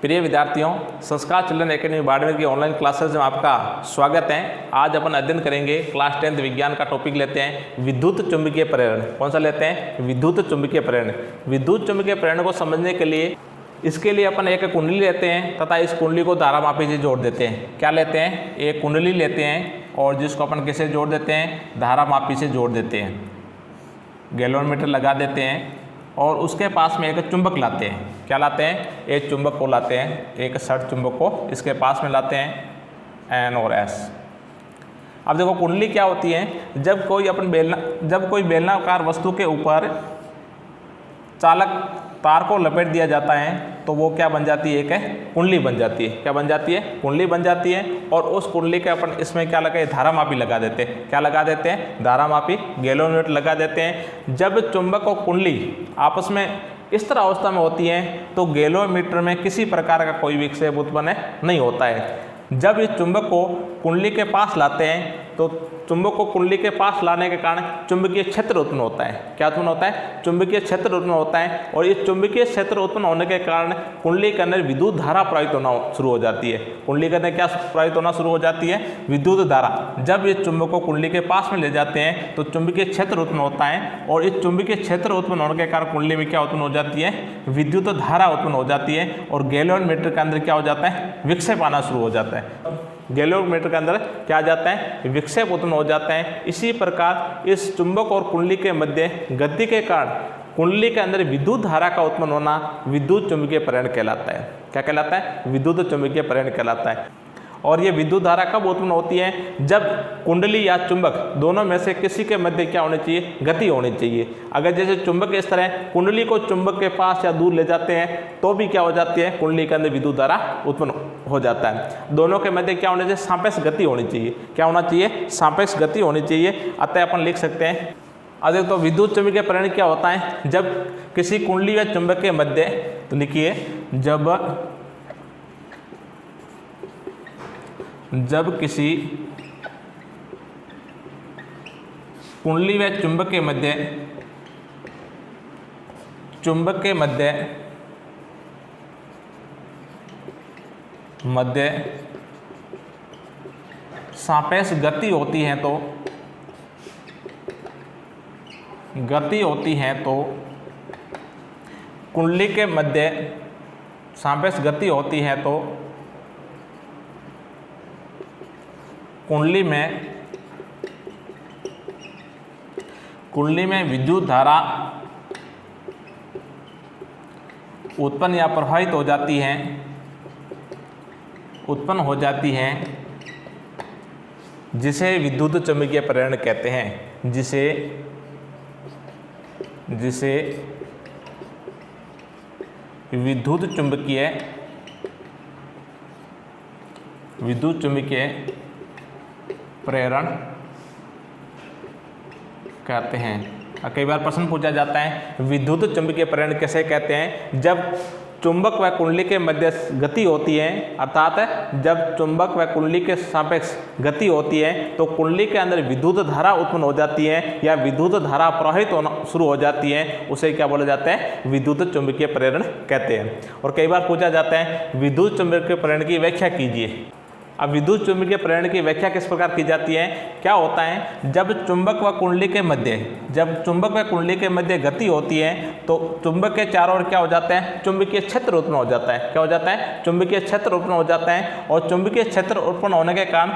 प्रिय विद्यार्थियों, संस्कार चिल्ड्रन एकेडमी बाड़मेर की ऑनलाइन क्लासेस में आपका स्वागत है। आज अपन अध्ययन करेंगे क्लास 10th विज्ञान का टॉपिक लेते हैं विद्युत चुंबकीय प्रेरण। कौन सा लेते हैं? विद्युत चुंबकीय प्रेरण। विद्युत चुंबकीय प्रेरण को समझने के लिए इसके लिए अपन एक कुंडली लेते हैं तथा इस कुंडली को धारामापी से जोड़ देते हैं। क्या लेते हैं? एक कुंडली लेते हैं और जिसको अपन किससे जोड़ देते हैं? धारामापी से जोड़ देते हैं। गैल्वेनोमीटर लगा देते हैं और उसके पास में एक चुंबक लाते हैं। क्या लाते हैं? एक चुंबक को लाते हैं, एक सट चुंबक को इसके पास में लाते हैं, N और S। अब देखो कुंडली क्या होती है, जब कोई बेलनाकार वस्तु के ऊपर चालक तार को लपेट दिया जाता है तो वो क्या बन जाती है? एक कुंडली बन जाती है। क्या बन जाती है? कुंडली बन जाती है। और उस कुंडली के अपन इसमें क्या लगा? धारामापी लगा देते हैं। क्या लगा देते हैं? धारामापी, गैल्वेनोमीटर लगा देते हैं। जब चुंबक और कुंडली आपस में इस तरह अवस्था में होती है तो गैल्वेनोमीटर में किसी प्रकार का कोई विक्षेप उत्पन्न नहीं होता है। जब इस चुंबक को कुंडली के पास लाते हैं तो चुंबक को कुंडली के पास लाने के कारण चुंबकीय क्षेत्र उत्पन्न होता है। क्या उत्पन्न होता है? चुंबकीय क्षेत्र उत्पन्न होता है। और इस चुंबकीय क्षेत्र उत्पन्न होने के कारण कुंडली के अंदर विद्युत धारा प्रवाहित होना शुरू हो जाती है। कुंडली के अंदर क्या प्रवाहित होना शुरू हो जाती है? विद्युत धारा। जब इस चुंबक को कुंडली के पास में ले जाते हैं तो चुंबकीय क्षेत्र उत्पन्न होता है और इस चुंबकीय क्षेत्र उत्पन्न होने के कारण कुंडली में क्या उत्पन्न हो जाती है? विद्युत धारा उत्पन्न हो जाती है और गैल्वेनोमीटर के अंदर क्या हो जाता है? विक्षेप आना शुरू हो जाता है। गैल्वेनोमीटर के अंदर क्या आ जाता है? विक्षेप उत्पन्न हो जाता है। इसी प्रकार इस चुंबक और कुंडली के मध्य गति के कारण कुंडली के अंदर विद्युत धारा का उत्पन्न होना विद्युत चुंबकीय प्रेरण कहलाता है। क्या कहलाता है? विद्युत चुंबकीय प्रेरण कहलाता है। और ये विद्युत धारा कब उत्पन्न होती है? जब कुंडली या चुंबक दोनों में से किसी के मध्य क्या होनी चाहिए? गति होनी चाहिए। अगर जैसे चुंबक इस तरह कुंडली को चुंबक के पास या दूर ले जाते हैं तो भी क्या हो जाती है? कुंडली के अंदर विद्युत धारा उत्पन्न हो जाता है। दोनों के मध्य क्या होना चाहिए? सापेक्ष गति होनी चाहिए। क्या होना चाहिए? सापेक्ष गति होनी चाहिए। अतः अपन लिख सकते हैं अरे तो विद्युत चुंबकीय प्रेरण क्या होता है? जब किसी कुंडली या चुंबक के मध्य, तो लिखिए, जब किसी कुंडली व चुंबक के मध्य सापेक्ष गति होती है तो कुंडली के मध्य सापेक्ष गति होती है तो कुंडली में विद्युत धारा उत्पन्न या प्रवाहित हो जाती है, जिसे विद्युत चुंबकीय प्रेरण कहते हैं। जिसे विद्युत चुंबकीय प्रेरण कहते हैं। कई बार प्रश्न पूछा जाता है विद्युत चुंबकीय प्रेरण कैसे कहते हैं? जब चुंबक व कुंडली के मध्य गति होती है, अर्थात जब चुंबक व कुंडली के सापेक्ष गति होती है तो कुंडली के अंदर विद्युत धारा उत्पन्न हो जाती है या विद्युत धारा प्रवाहित होना शुरू हो जाती है, उसे क्या बोला जाता है? विद्युत चुंबकीय प्रेरण कहते हैं। और कई बार पूछा जाता है विद्युत चुंबकीय प्रेरण की व्याख्या कीजिए। अब विद्युत चुंबकीय प्रेरण की व्याख्या किस प्रकार की जाती है? क्या होता है? जब चुंबक व कुंडली के मध्य गति होती है तो चुंबक के चारों ओर क्या हो जाता है? चुंबकीय क्षेत्र उत्पन्न हो जाता है। क्या हो जाता है? चुंबकीय क्षेत्र उत्पन्न हो जाता है। और चुंबकीय क्षेत्र उत्पन्न होने के कारण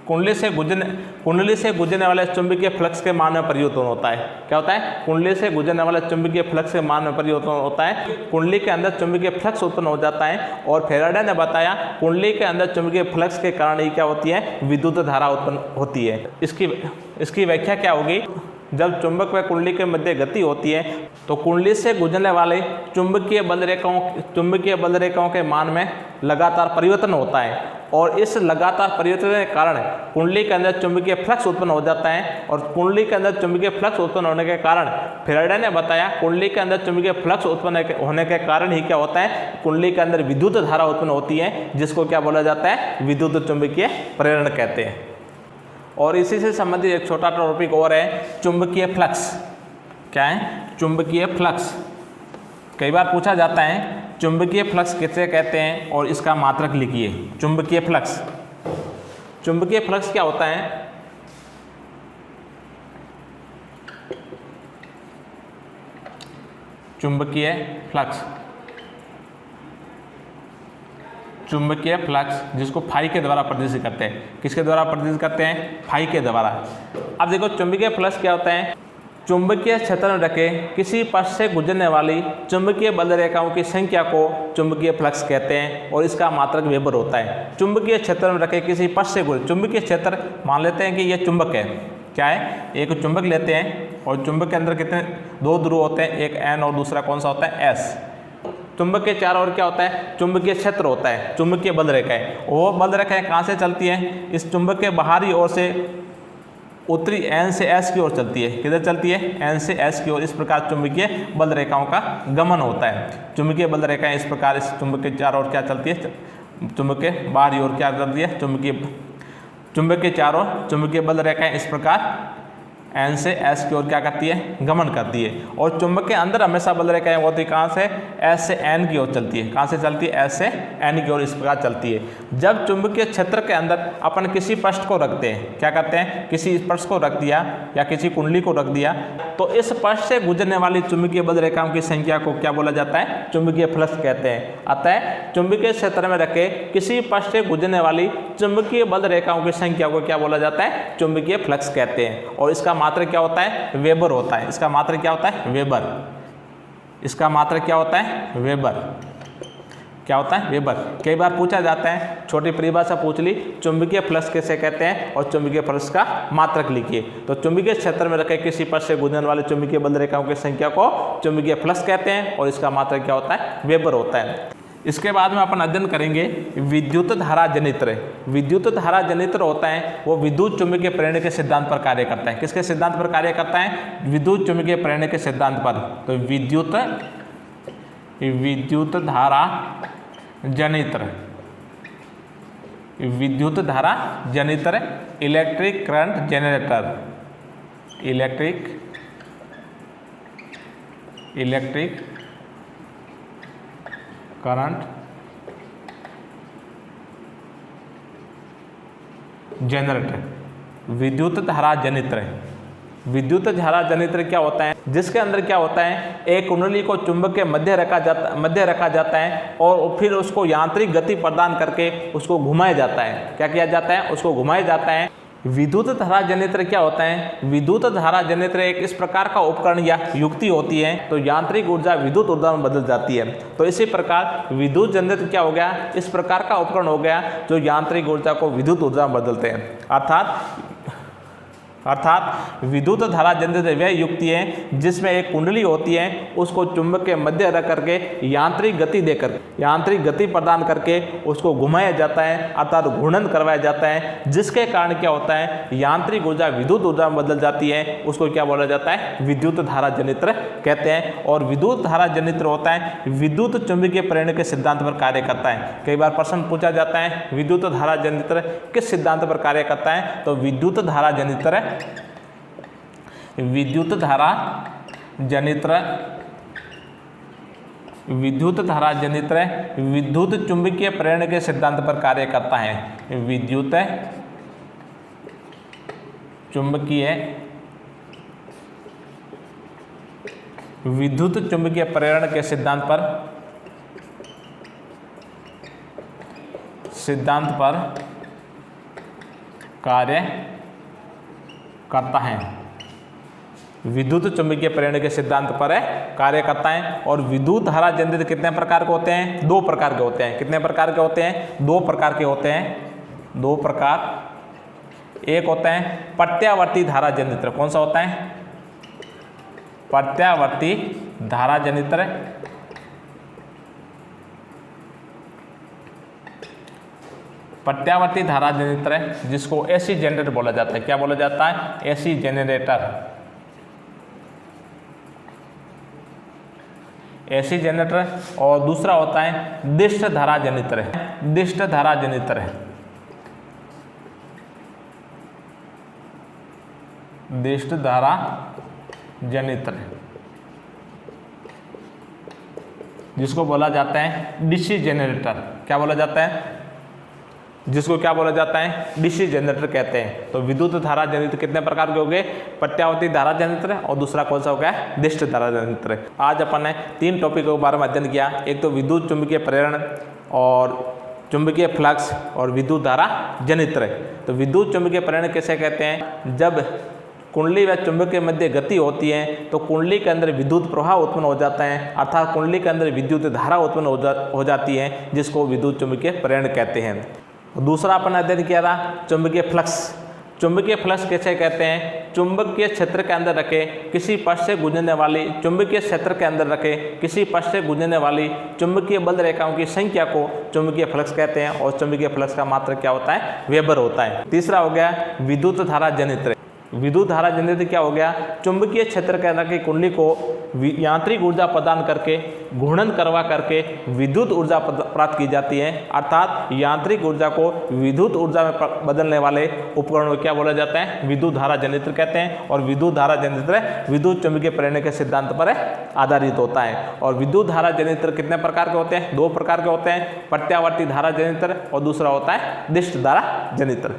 कुंडली से गुजरने वाले चुंबकीय फ्लक्स के मान में परिवर्तन होता है। क्या होता है? कुंडली से गुजरने वाले चुंबकीय फ्लक्स के मान में परिवर्तन होता है। कुंडली के अंदर चुंबकीय फ्लक्स उत्पन्न हो जाता है। और फैराडे ने बताया कुंडली के अंदर चुंबकीय फ्लक्स के कारण ही क्या होती है? विद्युत धारा उत्पन्न होती है। इसकी व्याख्या क्या होगी? जब चुंबक व कुंडली के मध्य गति होती है तो कुंडली से गुजरने वाले चुंबकीय बल रेखाओं के मान में लगातार परिवर्तन होता है। और इस लगातार परिवर्तन के कारण कुंडली के अंदर चुंबकीय फ्लक्स उत्पन्न हो जाता है। और कुंडली के अंदर चुंबकीय फ्लक्स उत्पन्न होने के कारण फैराडे ने बताया कुंडली के अंदर चुंबकीय फ्लक्स उत्पन्न होने के कारण ही क्या होता है? कुंडली के अंदर विद्युत धारा उत्पन्न होती है, जिसको क्या बोला जाता है? विद्युत चुंबकीय प्रेरण कहते हैं। और इसी से संबंधित एक छोटा टॉपिक और है, चुंबकीय फ्लक्स। क्या है? चुंबकीय फ्लक्स। कई बार पूछा जाता है चुंबकीय फ्लक्स किसे कहते हैं और इसका मात्रक लिखिए। चुंबकीय फ्लक्स, चुंबकीय फ्लक्स क्या होता है? चुंबकीय फ्लक्स, चुंबकीय फ्लक्स जिसको फाई के द्वारा प्रदर्शित करते हैं। किसके द्वारा प्रदर्शित करते हैं? फाई के द्वारा। अब देखो चुंबकीय फ्लक्स क्या होता है? चुंबकीय क्षेत्र में रखे किसी पथ से गुजरने वाली चुंबकीय बल रेखाओं की संख्या को चुंबकीय फ्लक्स कहते हैं और इसका मात्रक वेबर होता है। चुंबकीय क्षेत्र में रखे किसी पथ से चुंबकीय क्षेत्र, मान लेते हैं कि यह चुंबक है। क्या है? एक चुंबक लेते हैं और चुंबक के अंदर कितने दो ध्रुव होते हैं, एक एन और दूसरा कौन सा होता है? एस। चुंबक के चारों ओर क्या होता है? चुंबकीय क्षेत्र होता है, चुंबकीय बल रेखाएं। वो बल रेखाएं कहाँ से चलती हैं? इस चुंबक के बाहरी ओर से उत्तरी एन से एस की ओर चलती है। किधर चलती है? एन से एस की ओर। इस प्रकार चुंबकीय बल रेखाओं का गमन होता है। चुंबकीय बल रेखाएं इस प्रकार इस चुंबक के चारों ओर क्या चलती है? चुंबक के बाहरी ओर क्या चलती है? चुंबक के चारों चुंबकीय बल रेखाएं इस प्रकार एन से एस की ओर क्या करती है? गमन करती है। और चुंबक के अंदर हमेशा बल रेखाएं होती है कहाँ से? एस से एन की ओर चलती है। कहाँ से चलती है? एस से एन की ओर इस प्रकार चलती है। जब चुंबकीय क्षेत्र के अंदर अपन किसी पृष्ठ को रखते हैं, क्या करते हैं? किसी पृष्ठ को रख दिया या किसी कुंडली को रख दिया, तो इस पृष्ठ से गुजरने वाली चुंबकीय बल रेखाओं की संख्या को क्या बोला जाता है? चुंबकीय फ्लक्स कहते हैं। अतः चुंबकीय क्षेत्र में रखे किसी पृष्ठ से गुजरने वाली चुंबकीय बल रेखाओं की संख्या को क्या बोला जाता है? चुंबकीय फ्लक्स कहते हैं। और इसका मात्रक क्या होता है? वेबर होता है। इसका मात्रक क्या होता है? वेबर। इसका मात्रक क्या होता है? वेबर। क्या होता है? वेबर। कई बार पूछा जाता है, छोटी परिभाषा पूछ ली, चुंबकीय फ्लक्स किसे कहते हैं और चुंबकीय फ्लक्स का मात्रक लिखिए। तो चुंबकीय क्षेत्र में रखे किसी पथ से गुजरने वाले चुंबकीय बल रेखाओं की संख्या को चुंबकीय फ्लक्स कहते हैं और इसका मात्रक क्या होता है? वेबर होता है। इसके बाद में अपन अध्ययन करेंगे विद्युत धारा जनित्र। विद्युत धारा जनित्र होता है वो विद्युत चुंबकीय प्रेरण के सिद्धांत पर कार्य करता है। किसके सिद्धांत पर कार्य करता है? विद्युत चुंबकीय प्रेरण के सिद्धांत पर। तो विद्युत धारा जनित्र, विद्युत धारा जनित्र, electric current generator, electric current generator, विद्युत धारा जनित्र। विद्युत धारा जनित्र क्या होता है? जिसके अंदर क्या होता है? एक कुंडली को चुंबक के मध्य रखा जाता है और फिर उसको यांत्रिक गति प्रदान करके उसको घुमाया जाता है। क्या किया जाता है? उसको घुमाया जाता है। विद्युत धारा जनित्र क्या होता है? विद्युत धारा जनित्र एक इस प्रकार का उपकरण या युक्ति होती है तो यांत्रिक ऊर्जा विद्युत ऊर्जा में बदल जाती है। तो इसी प्रकार विद्युत जनित्र क्या हो गया? इस प्रकार का उपकरण हो गया जो यांत्रिक ऊर्जा को विद्युत ऊर्जा में बदलते हैं। अर्थात विद्युत धारा जनित्र वह युक्ति है जिसमें एक कुंडली होती है, उसको चुंबक के मध्य रख करके यांत्रिक गति प्रदान करके उसको घुमाया जाता है, अर्थात घूर्णन करवाया जाता है, जिसके कारण क्या होता है? यांत्रिक ऊर्जा विद्युत ऊर्जा में बदल जाती है। उसको क्या बोला जाता है? विद्युत धारा जनित्र कहते हैं। और विद्युत धारा जनित्र होता है विद्युत चुंबकीय प्रेरण के सिद्धांत पर कार्य करता है। कई बार प्रश्न पूछा जाता है विद्युत धारा जनित्र किस सिद्धांत पर कार्य करता है? तो विद्युत धारा जनित्र विद्युत धारा जनित्र विद्युत चुंबकीय प्रेरण के सिद्धांत पर कार्य करता है। विद्युत चुंबकीय प्रेरण के सिद्धांत पर कार्य करता है। विद्युत चुंबकीय प्रेरण के सिद्धांत पर कार्य करता है। और विद्युत धारा जनित्र कितने प्रकार के होते हैं? 2 प्रकार के होते हैं। कितने प्रकार के होते हैं? 2 प्रकार के होते हैं। 2 प्रकार। एक होता है प्रत्यावर्ती धारा जनित्र। कौन सा होता है? प्रत्यावर्ती धारा जनित्र। प्रत्यावर्ती धारा जनित्र जिसको एसी जनरेटर बोला जाता है। क्या बोला जाता है? AC generator. AC generator. और दूसरा होता है दिष्ट धारा जनित्र। दिष्ट धारा जनित्र, दिष्ट धारा जनित्र। जिसको बोला जाता है डीसी जनरेटर। क्या बोला जाता है? जिसको क्या बोला जाता है? डीसी जनरेटर कहते हैं। तो विद्युत धारा जनित्र कितने प्रकार के हो गए? प्रत्यावर्ती धारा जनित्र और दूसरा कौन सा हो गया? दिष्ट धारा जनित्र। आज अपन ने 3 टॉपिक के बारे में अध्ययन किया। एक तो विद्युत चुंबकीय प्रेरण और चुंबकीय फ्लक्स और विद्युत धारा जनित्र। तो विद्युत चुंबकीय प्रेरण किसे कहते हैं? जब कुंडली व चुंबक के मध्य गति होती है तो कुंडली के अंदर विद्युत प्रवाह उत्पन्न हो जाता है, अर्थात कुंडली के अंदर विद्युत धारा उत्पन्न हो जाती है, जिसको विद्युत चुंबकीय प्रेरण कहते हैं। दूसरा अपन अध्ययन किया था चुंबकीय फ्लक्स। चुंबकीय फ्लक्स कैसे कहते हैं? चुंबकीय क्षेत्र के अंदर रखे किसी पथ से गुजरने वाली चुंबकीय क्षेत्र के अंदर रखे किसी पथ से गुजरने वाली चुंबकीय बल रेखाओं की संख्या को चुंबकीय फ्लक्स कहते हैं और चुंबकीय फ्लक्स का मात्रक क्या होता है? वेबर होता है। तीसरा हो गया विद्युत धारा जनित्र। विद्युत धारा जनित्र क्या हो गया? चुंबकीय क्षेत्र के अंदर की कुंडली को यांत्रिक ऊर्जा प्रदान करके घूर्णन करवा करके विद्युत ऊर्जा प्राप्त की जाती है, अर्थात यांत्रिक ऊर्जा को विद्युत ऊर्जा में बदलने वाले उपकरण को क्या बोला जाता है? विद्युत धारा जनित्र कहते हैं। और विद्युत धारा जनित्र विद्युत चुंबकीय प्रेरण के सिद्धांत पर आधारित होता है। और विद्युत धारा जनित्र कितने प्रकार के होते हैं? 2 प्रकार के होते हैं, प्रत्यावर्ती धारा जनित्र और दूसरा होता है दिष्ट धारा जनित्र।